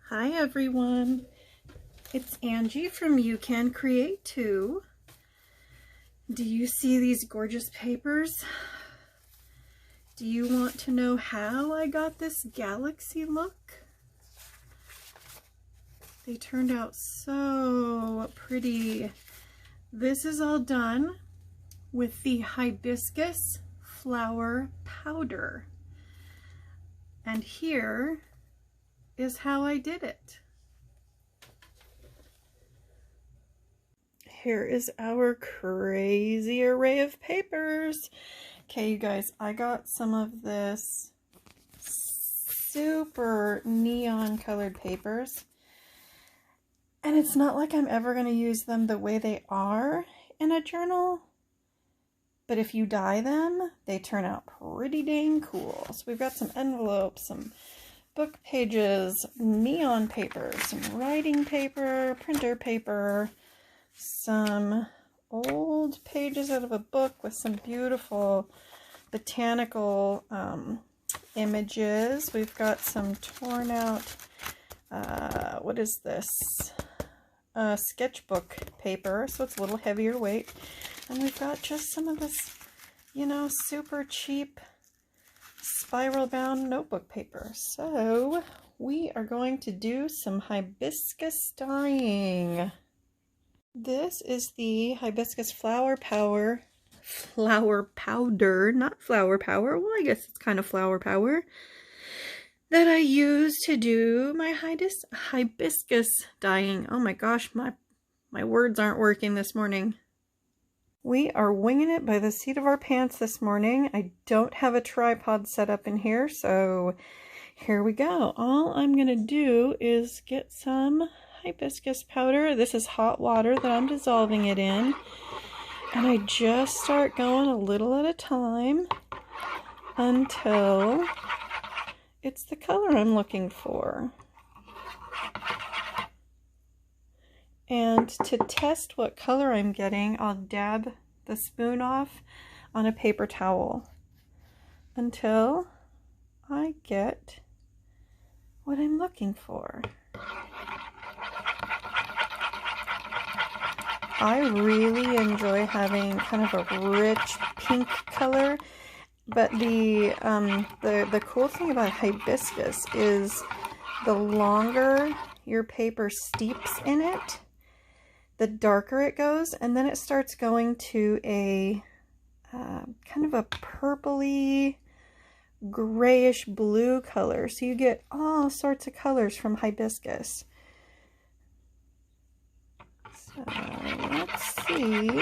Hi everyone, it's Angie from You Can Create Too. Do you see these gorgeous papers? Do you want to know how I got this galaxy look? They turned out so pretty. This is all done with the hibiscus flower powder. And here is how I did it. Here is our crazy array of papers. Okay, you guys, I got some of this super neon colored papers. And it's not like I'm ever going to use them the way they are in a journal. But if you dye them, they turn out pretty dang cool. So we've got some envelopes, some book pages, neon paper, some writing paper, printer paper, some old pages out of a book with some beautiful botanical images. We've got some torn out, what is this? Sketchbook paper, so it's a little heavier weight. And we've got just some of this, you know, super cheap spiral bound notebook paper. So we are going to do some hibiscus dyeing. This is the hibiscus flower powder, not flower power. Well, I guess it's kind of flower power that I use to do my hibiscus dyeing. Oh my gosh, my words aren't working this morning. We are winging it by the seat of our pants this morning. I don't have a tripod set up in here, so here we go. All I'm going to do is get some hibiscus powder. This is hot water that I'm dissolving it in. And I just start going a little at a time until it's the color I'm looking for. And to test what color I'm getting, I'll dab the spoon off on a paper towel until I get what I'm looking for. I really enjoy having kind of a rich pink color, but the cool thing about hibiscus is the longer your paper steeps in it, the darker it goes, and then it starts going to a kind of a purpley, grayish blue color. So you get all sorts of colors from hibiscus. So let's see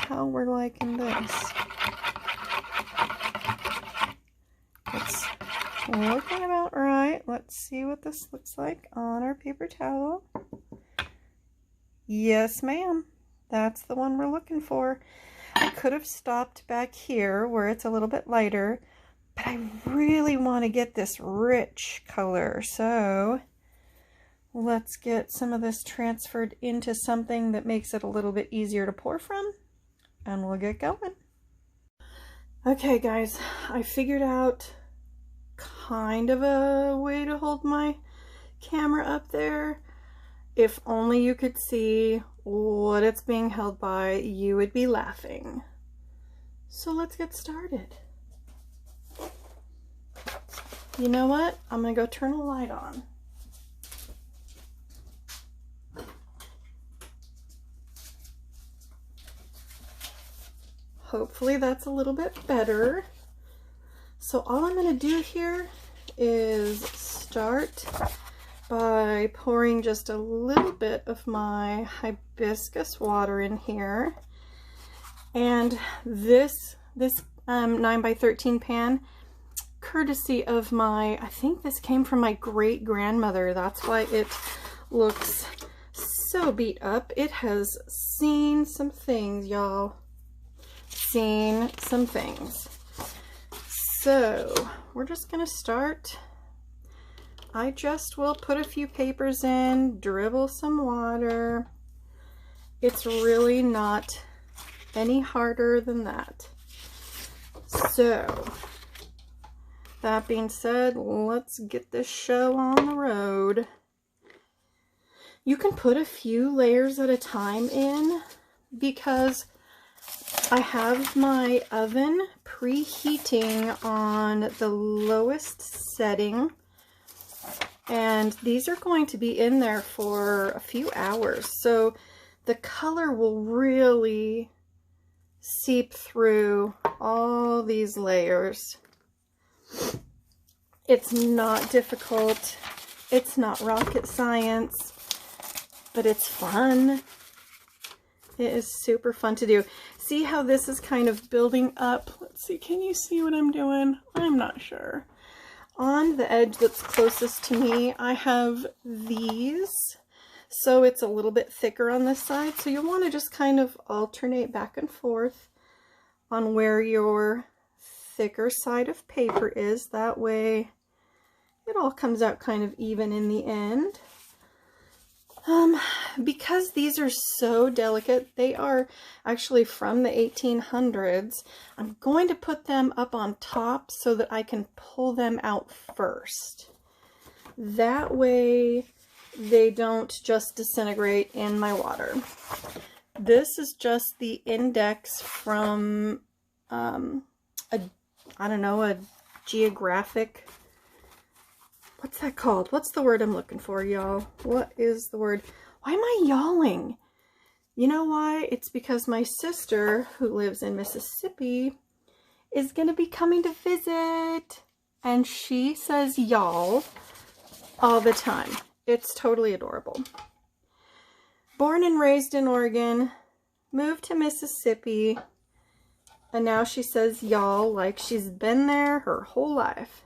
how we're liking this. It's looking about right. Let's see what this looks like on our paper towel. Yes, ma'am. That's the one we're looking for. I could have stopped back here where it's a little bit lighter, but I really want to get this rich color. So let's get some of this transferred into something that makes it a little bit easier to pour from, and we'll get going. Okay, guys, I figured out kind of a way to hold my camera up there. If only you could see what it's being held by, you would be laughing. So let's get started. You know what? I'm gonna go turn a light on. Hopefully that's a little bit better. So all I'm going to do here is start by pouring just a little bit of my hibiscus water in here. And this 9x13 pan, courtesy of my, I think this came from my great-grandmother. That's why it looks so beat up. It has seen some things, y'all. Seen some things. So we're just gonna start. I just will put a few papers in, dribble some water. It's really not any harder than that. So that being said, let's get this show on the road. You can put a few layers at a time in because I have my oven preheating on the lowest setting, and these are going to be in there for a few hours, so the color will really seep through all these layers. It's not difficult, it's not rocket science, but it's fun. It is super fun to do. See how this is kind of building up? Let's see, can you see what I'm doing? I'm not sure. On the edge that's closest to me, I have these. So it's a little bit thicker on this side. So you'll want to just kind of alternate back and forth on where your thicker side of paper is. That way it all comes out kind of even in the end. Because these are so delicate, they are actually from the 1800s, I'm going to put them up on top so that I can pull them out first. That way they don't just disintegrate in my water. This is just the index from, I don't know, a geographic... What's that called? What's the word I'm looking for, y'all? What is the word? Why am I yawling? You know why? It's because my sister, who lives in Mississippi, is going to be coming to visit. And she says y'all all the time. It's totally adorable. Born and raised in Oregon, moved to Mississippi, and now she says y'all like she's been there her whole life.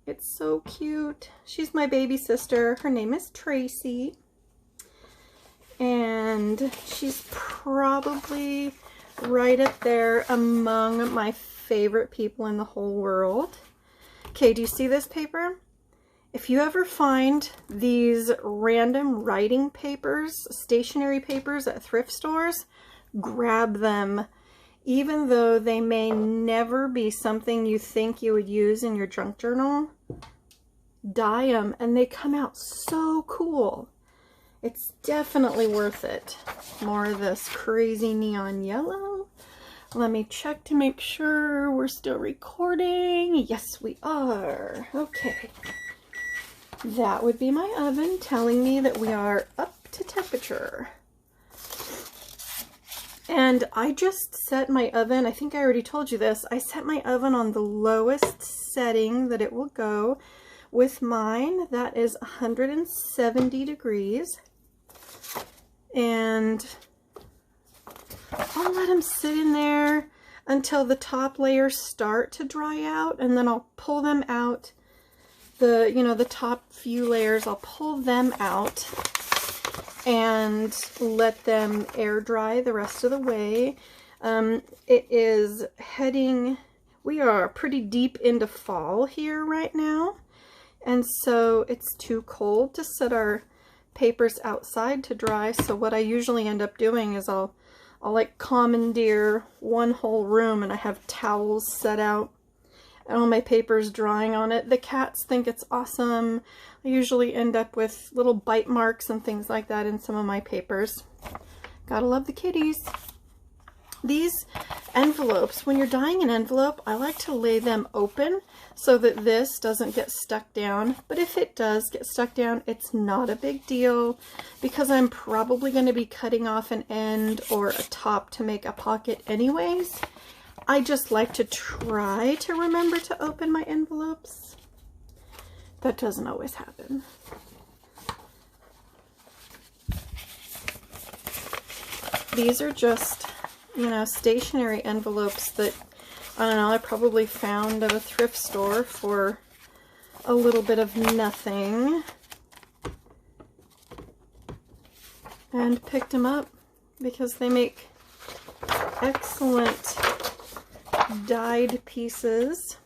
It's so cute. She's my baby sister. Her name is Tracy. And she's probably right up there among my favorite people in the whole world. Okay, do you see this paper? If you ever find these random writing papers, stationery papers at thrift stores, grab them. Even though they may never be something you think you would use in your junk journal, dye them and they come out so cool. It's definitely worth it. More of this crazy neon yellow. Let me check to make sure we're still recording. Yes, we are. Okay. That would be my oven telling me that we are up to temperature. And I just set my oven, I think I already told you this, I set my oven on the lowest setting that it will go with mine. That is 170 degrees. And I'll let them sit in there until the top layers start to dry out, and then I'll pull them out. The top few layers, I'll pull them out and let them air dry the rest of the way. It is heading, we are pretty deep into fall here right now, and so it's too cold to set our papers outside to dry. So what I usually end up doing is I'll like commandeer one whole room, and I have towels set out and all my papers drying on it. The cats think it's awesome. I usually end up with little bite marks and things like that in some of my papers. Gotta love the kitties. These envelopes, when you're dyeing an envelope, I like to lay them open so that this doesn't get stuck down. But if it does get stuck down, it's not a big deal because I'm probably going to be cutting off an end or a top to make a pocket anyways. I just like to try to remember to open my envelopes. That doesn't always happen. These are just, stationery envelopes that, I don't know, I probably found at a thrift store for a little bit of nothing. And picked them up because they make excellent dyed pieces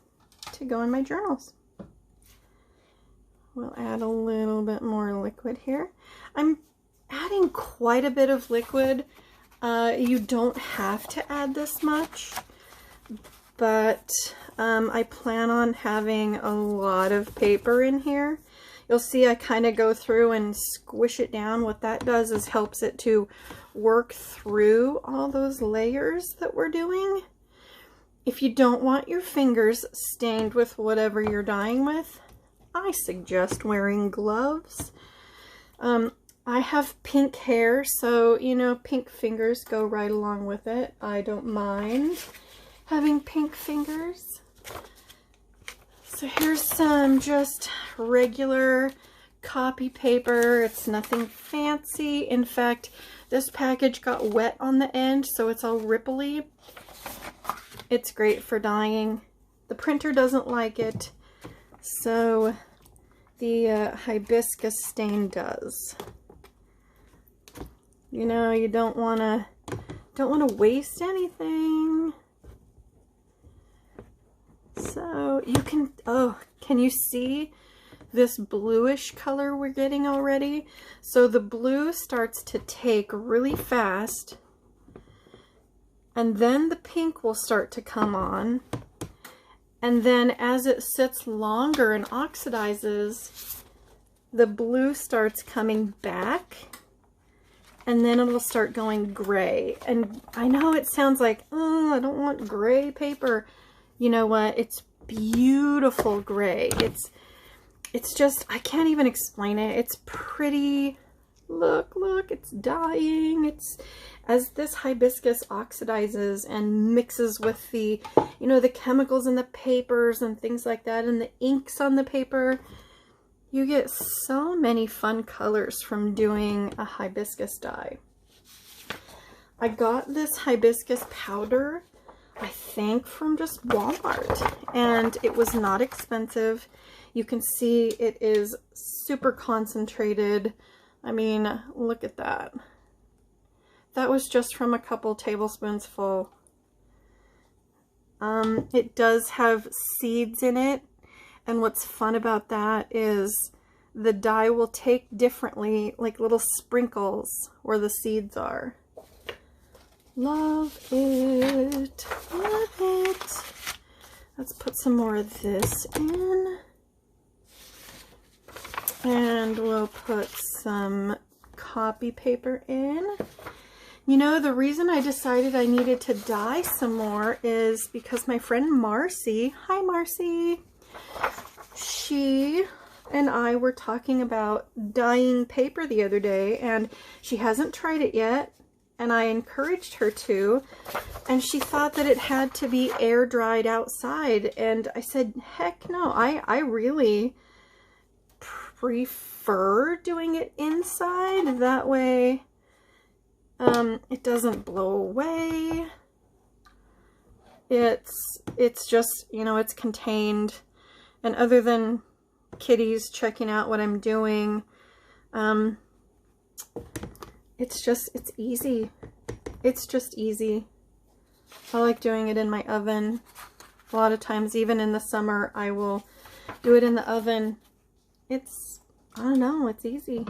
to go in my journals. We'll add a little bit more liquid here. I'm adding quite a bit of liquid. You don't have to add this much, but I plan on having a lot of paper in here. You'll see I kind of go through and squish it down. What that does is helps it to work through all those layers that we're doing. If you don't want your fingers stained with whatever you're dyeing with, I suggest wearing gloves. I have pink hair, so, you know, pink fingers go right along with it. I don't mind having pink fingers. So here's some just regular copy paper. It's nothing fancy. In fact, this package got wet on the end, so it's all ripply. It's great for dyeing. The printer doesn't like it, so the hibiscus stain does. You know, you don't want to waste anything. So you can, oh, can you see this bluish color we're getting already? So the blue starts to take really fast, and then the pink will start to come on. And then as it sits longer and oxidizes, the blue starts coming back, and then it'll start going gray. And I know it sounds like, oh, I don't want gray paper. You know what? It's beautiful gray. It's just, I can't even explain it. It's pretty. Look, it's dying. It's, as this hibiscus oxidizes and mixes with the, you know, the chemicals in the papers and things like that, and the inks on the paper, you get so many fun colors from doing a hibiscus dye. I got this hibiscus powder, I think, from just Walmart, and it was not expensive. You can see it is super concentrated. I mean, look at that. That was just from a couple tablespoons full. It does have seeds in it, and what's fun about that is the dye will take differently, like little sprinkles where the seeds are. Love it. Love it. Let's put some more of this in. And we'll put some copy paper in. You know, the reason I decided I needed to dye some more is because my friend Marcy, hi Marcy, she and I were talking about dyeing paper the other day, and she hasn't tried it yet, and I encouraged her to, and she thought that it had to be air dried outside, and I said, heck no, I really prefer doing it inside. That way it doesn't blow away. It's just, you know, it's contained, and other than kitties checking out what I'm doing, it's easy. It's just easy. I like doing it in my oven. A lot of times, even in the summer, I will do it in the oven. It's, I don't know, it's easy.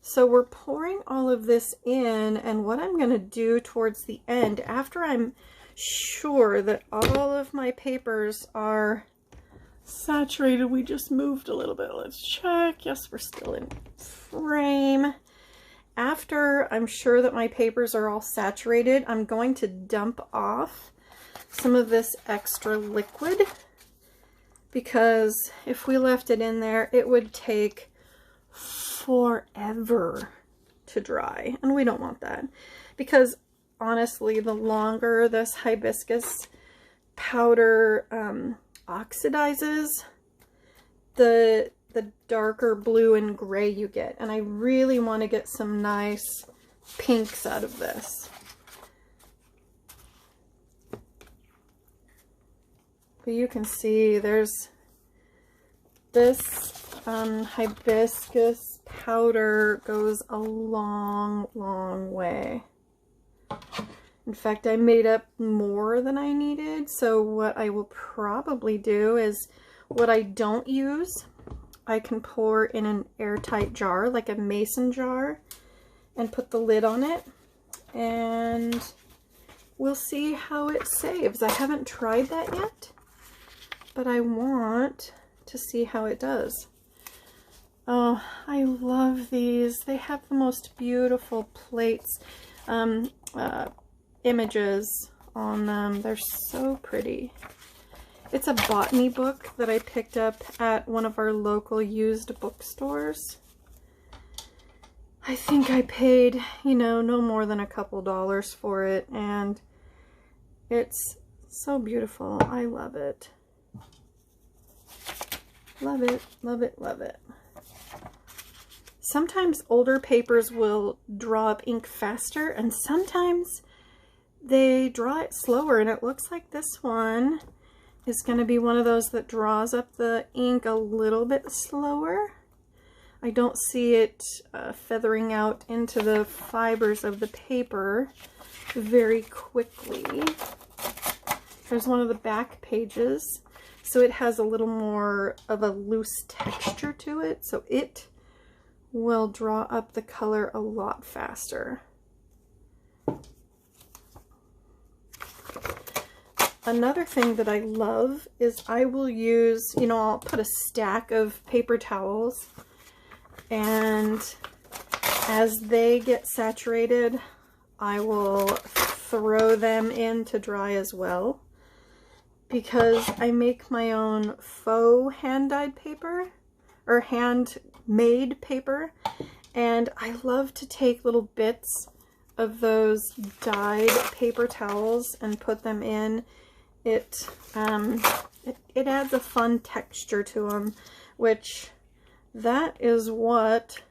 So we're pouring all of this in, and what I'm going to do towards the end, after I'm sure that all of my papers are saturated, we just moved a little bit. Let's check. Yes, we're still in frame. After I'm sure that my papers are all saturated, I'm going to dump off some of this extra liquid, because if we left it in there, it would take forever to dry, and we don't want that, because honestly, the longer this hibiscus powder oxidizes, the darker blue and gray you get, and I really want to get some nice pinks out of this. But you can see there's this hibiscus powder goes a long way. In fact, I made up more than I needed, so what I will probably do is, what I don't use, I can pour in an airtight jar, like a mason jar, and put the lid on it, and we'll see how it saves. I haven't tried that yet, but I want to see how it does. Oh, I love these. They have the most beautiful plates, images on them. They're so pretty. It's a botany book that I picked up at one of our local used bookstores. I think I paid, you know, no more than a couple dollars for it, and it's so beautiful. I love it. Love it, love it, love it. Sometimes older papers will draw up ink faster, and sometimes they draw it slower, and it looks like this one is going to be one of those that draws up the ink a little bit slower. I don't see it feathering out into the fibers of the paper very quickly. Here's one of the back pages. So it has a little more of a loose texture to it, so it will draw up the color a lot faster. Another thing that I love is I will use, you know, I'll put a stack of paper towels, and as they get saturated, I will throw them in to dry as well, because I make my own faux hand-dyed paper, or handmade paper, and I love to take little bits of those dyed paper towels and put them in. It adds a fun texture to them, which that is what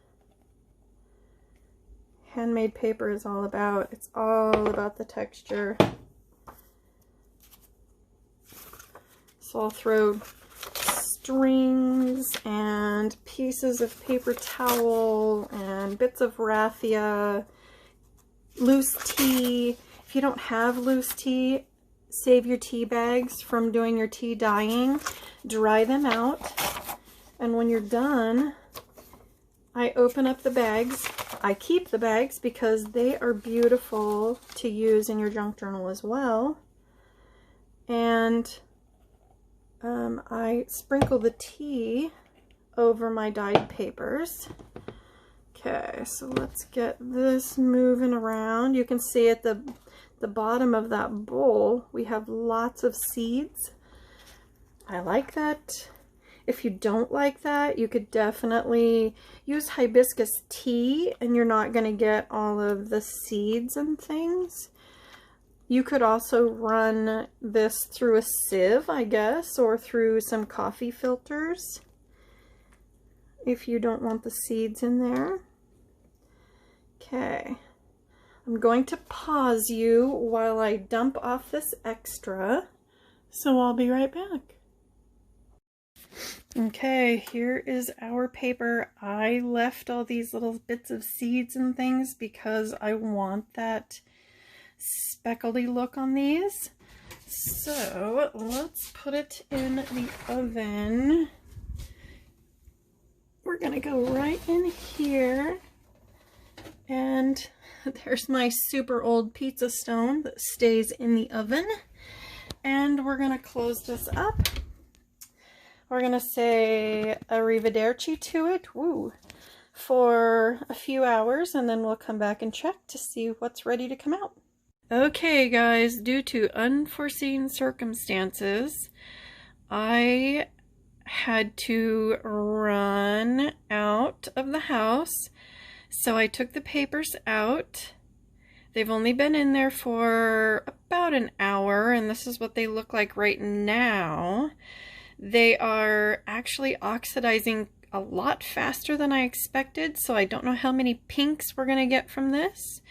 handmade paper is all about. It's all about the texture. So I'll throw strings and pieces of paper towel and bits of raffia, loose tea. If you don't have loose tea, save your tea bags from doing your tea dyeing. Dry them out, and when you're done, I open up the bags. I keep the bags because they are beautiful to use in your junk journal as well. And I sprinkle the tea over my dyed papers. Okay, so let's get this moving around. You can see at the bottom of that bowl, we have lots of seeds. I like that. If you don't like that, you could definitely use hibiscus tea, and you're not going to get all of the seeds and things. You could also run this through a sieve, I guess, or through some coffee filters if you don't want the seeds in there. Okay, I'm going to pause you while I dump off this extra, so I'll be right back. Okay, here is our paper. I left all these little bits of seeds and things because I want that speckledy look on these. So let's put it in the oven. We're gonna go right in here, and there's my super old pizza stone that stays in the oven, and we're gonna close this up. We're gonna say arrivederci to it, woo, for a few hours, and then we'll come back and check to see what's ready to come out. Okay guys, due to unforeseen circumstances, I had to run out of the house, so I took the papers out. They've only been in there for about an hour, and this is what they look like right now. They are actually oxidizing a lot faster than I expected, so I don't know how many pinks we're gonna get from this.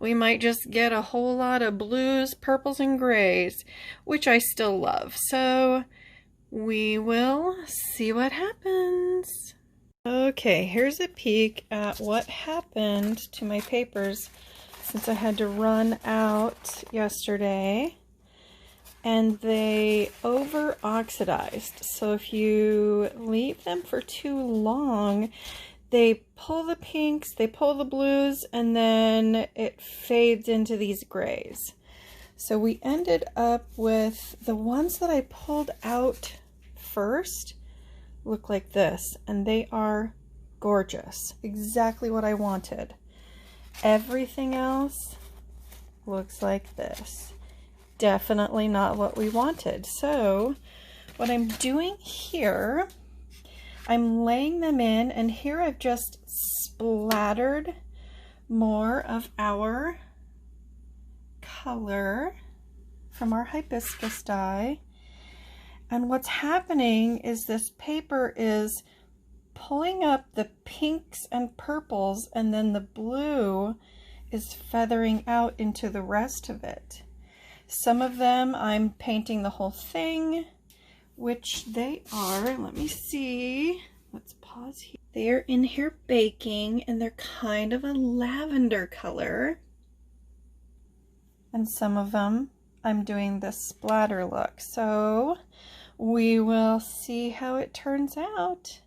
We might just get a whole lot of blues, purples, and grays, which I still love. So we will see what happens. Okay, here's a peek at what happened to my papers since I had to run out yesterday. And they over oxidized. So if you leave them for too long, they pull the pinks, they pull the blues, and then it fades into these grays. So we ended up with the ones that I pulled out first look like this, and they are gorgeous. Exactly what I wanted. Everything else looks like this. Definitely not what we wanted. So what I'm doing here, I'm laying them in, and here I've just splattered more of our color from our hibiscus dye. And what's happening is this paper is pulling up the pinks and purples, and then the blue is feathering out into the rest of it. Some of them I'm painting the whole thing, which they are. Let me see. Let's pause here. They're in here baking, and they're kind of a lavender color. And some of them I'm doing this splatter look. So we will see how it turns out.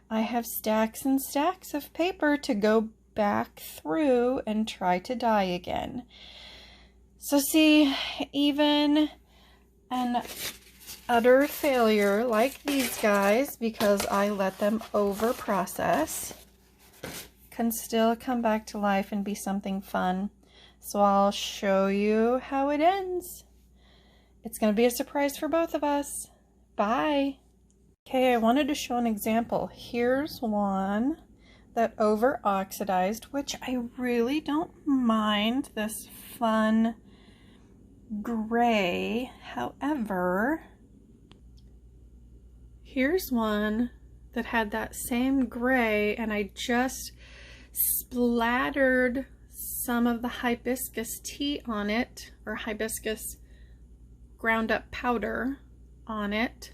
I have stacks and stacks of paper to go back through and try to dye again. So see, even an utter failure like these guys, because I let them over process, can still come back to life and be something fun. So I'll show you how it ends. It's going to be a surprise for both of us. Bye. Okay, I wanted to show an example. Here's one that over oxidized, which I really don't mind this fun gray. However, here's one that had that same gray, and I just splattered some of the hibiscus tea on it, or hibiscus ground up powder on it.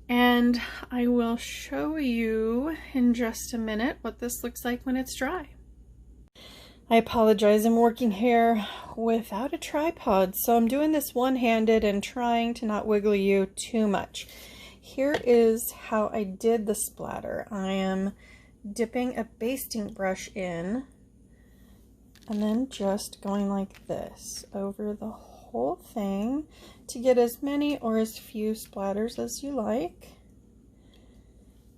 And I will show you in just a minute what this looks like when it's dry. I apologize, I'm working here without a tripod, so I'm doing this one-handed and trying to not wiggle you too much. Here is how I did the splatter. I am dipping a basting brush in and then just going like this over the whole thing to get as many or as few splatters as you like.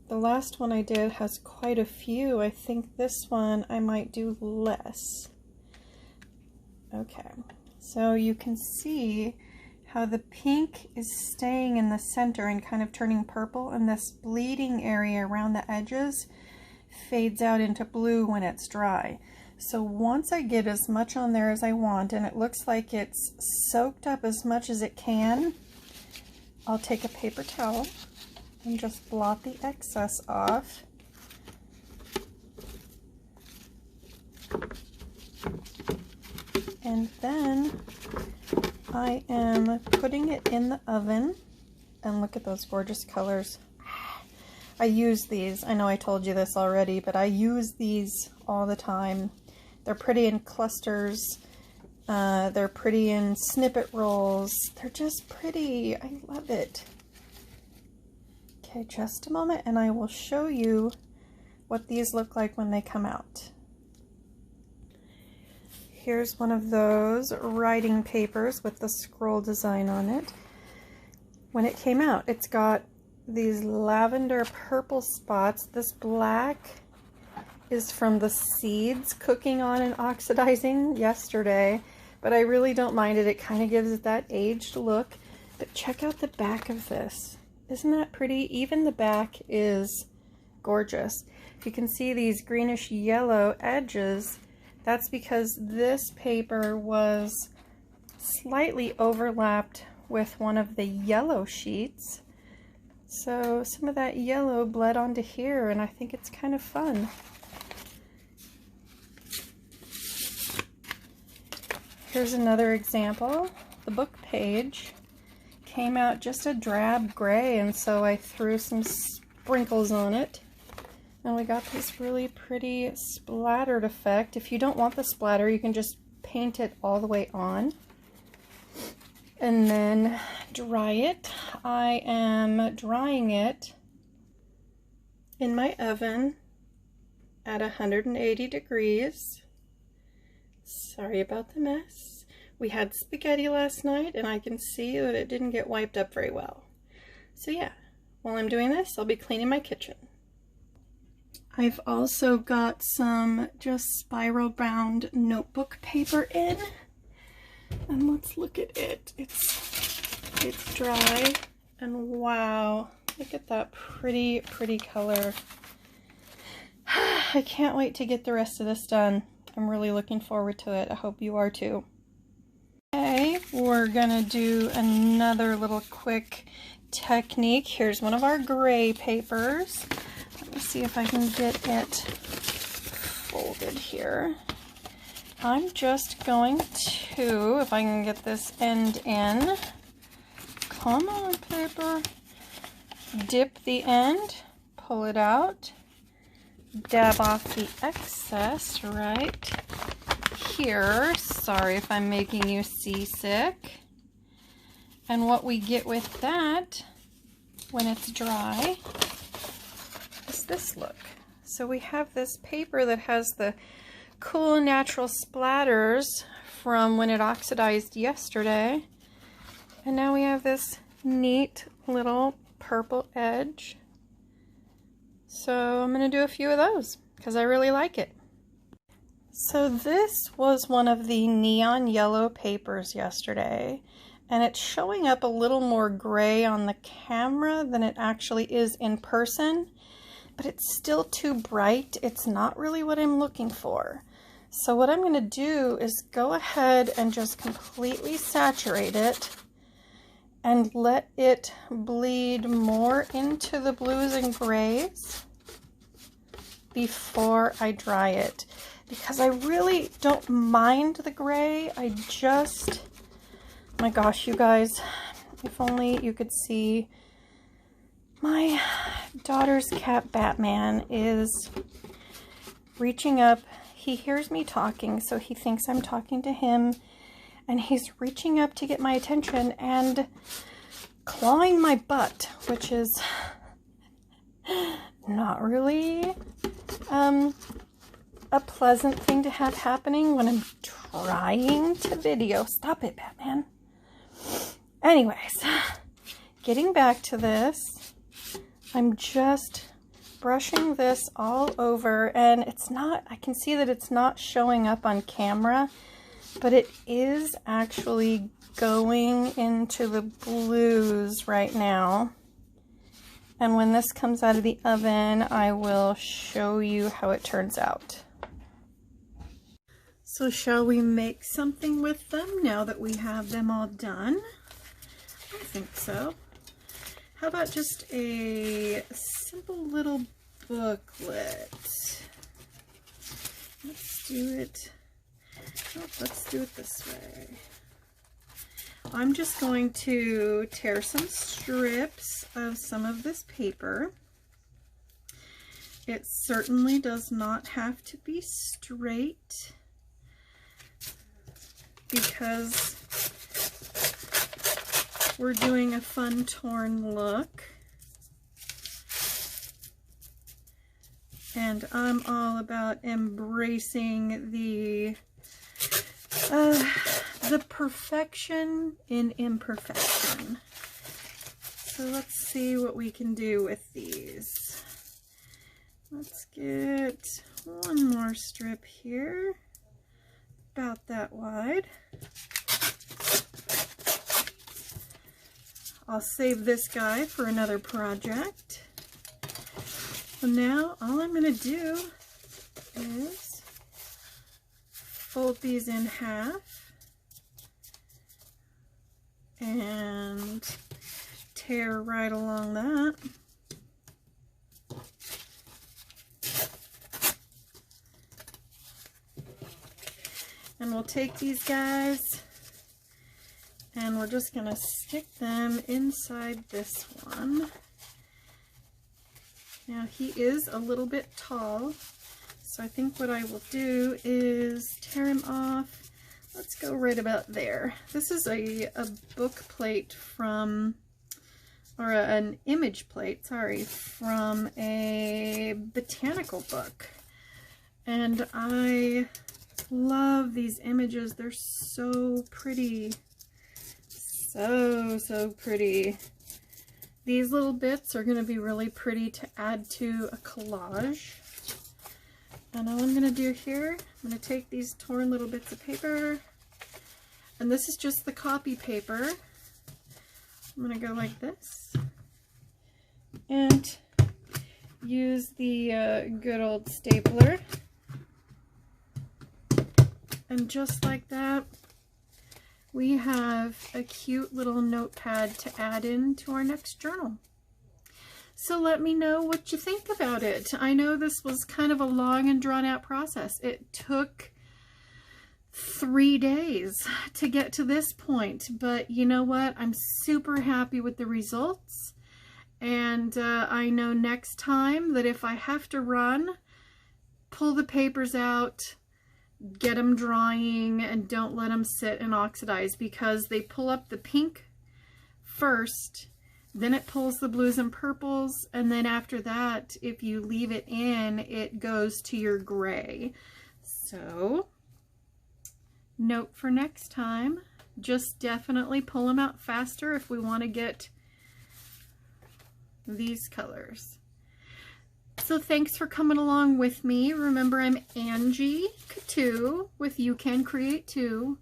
The last one I did has quite a few. I think this one I might do less. Okay, so you can see how the pink is staying in the center and kind of turning purple, and this bleeding area around the edges fades out into blue when it's dry. So once I get as much on there as I want, and it looks like it's soaked up as much as it can, I'll take a paper towel and just blot the excess off. And then I am putting it in the oven, and look at those gorgeous colors. I use these, I know I told you this already, but I use these all the time. They're pretty in clusters, they're pretty in snippet rolls, they're just pretty, I love it. Okay, just a moment and I will show you what these look like when they come out. Here's one of those writing papers with the scroll design on it. When it came out, it's got these lavender purple spots. This black is from the seeds cooking on and oxidizing yesterday, but I really don't mind it. It kind of gives it that aged look. But check out the back of this. Isn't that pretty? Even the back is gorgeous. You can see these greenish yellow edges. That's because this paper was slightly overlapped with one of the yellow sheets. So some of that yellow bled onto here, and I think it's kind of fun. Here's another example. The book page came out just a drab gray, and so I threw some sprinkles on it. And we got this really pretty splattered effect. If you don't want the splatter, you can just paint it all the way on and then dry it. I am drying it in my oven at 180 degrees. Sorry about the mess. We had spaghetti last night and I can see that it didn't get wiped up very well. So yeah, while I'm doing this, I'll be cleaning my kitchen. I've also got some just spiral bound notebook paper in. And let's look at it. It's dry and wow, look at that pretty color. I can't wait to get the rest of this done. I'm really looking forward to it. I hope you are too. Okay, we're gonna do another little quick technique. Here's one of our gray papers. Let me see if I can get it folded here. I'm just going to, if I can get this end in, come on paper, dip the end, pull it out, dab off the excess right here. Sorry if I'm making you seasick. And what we get with that when it's dry is this look. So we have this paper that has the cool natural splatters from when it oxidized yesterday. And now we have this neat little purple edge. So I'm going to do a few of those because I really like it. So this was one of the neon yellow papers yesterday, and it's showing up a little more gray on the camera than it actually is in person, but it's still too bright. It's not really what I'm looking for. So what I'm going to do is go ahead and just completely saturate it and let it bleed more into the blues and grays before I dry it. Because I really don't mind the gray. I just, my gosh, you guys, if only you could see, my daughter's cat Batman is reaching up. He hears me talking, so he thinks I'm talking to him, and he's reaching up to get my attention and clawing my butt, which is not really a pleasant thing to have happening when I'm trying to video. Stop it, Batman. Anyways, getting back to this, I'm just brushing this all over, and it's not, I can see that it's not showing up on camera, but it is actually going into the blues right now. And when this comes out of the oven, I will show you how it turns out. So shall we make something with them now that we have them all done? I think so. How about just a simple little booklet? Let's do it. Oh, let's do it this way. I'm just going to tear some strips of some of this paper. It certainly does not have to be straight, because we're doing a fun torn look. And I'm all about embracing the perfection in imperfection. So let's see what we can do with these. Let's get one more strip here, about that wide. I'll save this guy for another project. So now all I'm going to do is fold these in half and tear right along that. And we'll take these guys and we're just going to stick them inside this one. Now he is a little bit tall, so I think what I will do is tear him off. Let's go right about there. This is a book plate from, or an image plate, sorry, from a botanical book. And I Love these images. They're so pretty. So pretty. These little bits are going to be really pretty to add to a collage. And all I'm going to do here, I'm going to take these torn little bits of paper, and this is just the copy paper. I'm going to go like this and use the good old stapler. And just like that, we have a cute little notepad to add into our next journal. So let me know what you think about it. I know this was kind of a long and drawn out process. It took 3 days to get to this point, but you know what? I'm super happy with the results. And I know next time that if I have to run, pull the papers out, get them drying, and don't let them sit and oxidize, because they pull up the pink first, then it pulls the blues and purples, and then after that, if you leave it in, it goes to your gray. So, note for next time, just definitely pull them out faster if we want to get these colors. So thanks for coming along with me. Remember, I'm Angie Coutu with You Can Create Too.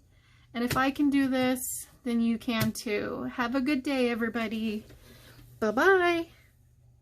And if I can do this, then you can too. Have a good day, everybody. Bye-bye.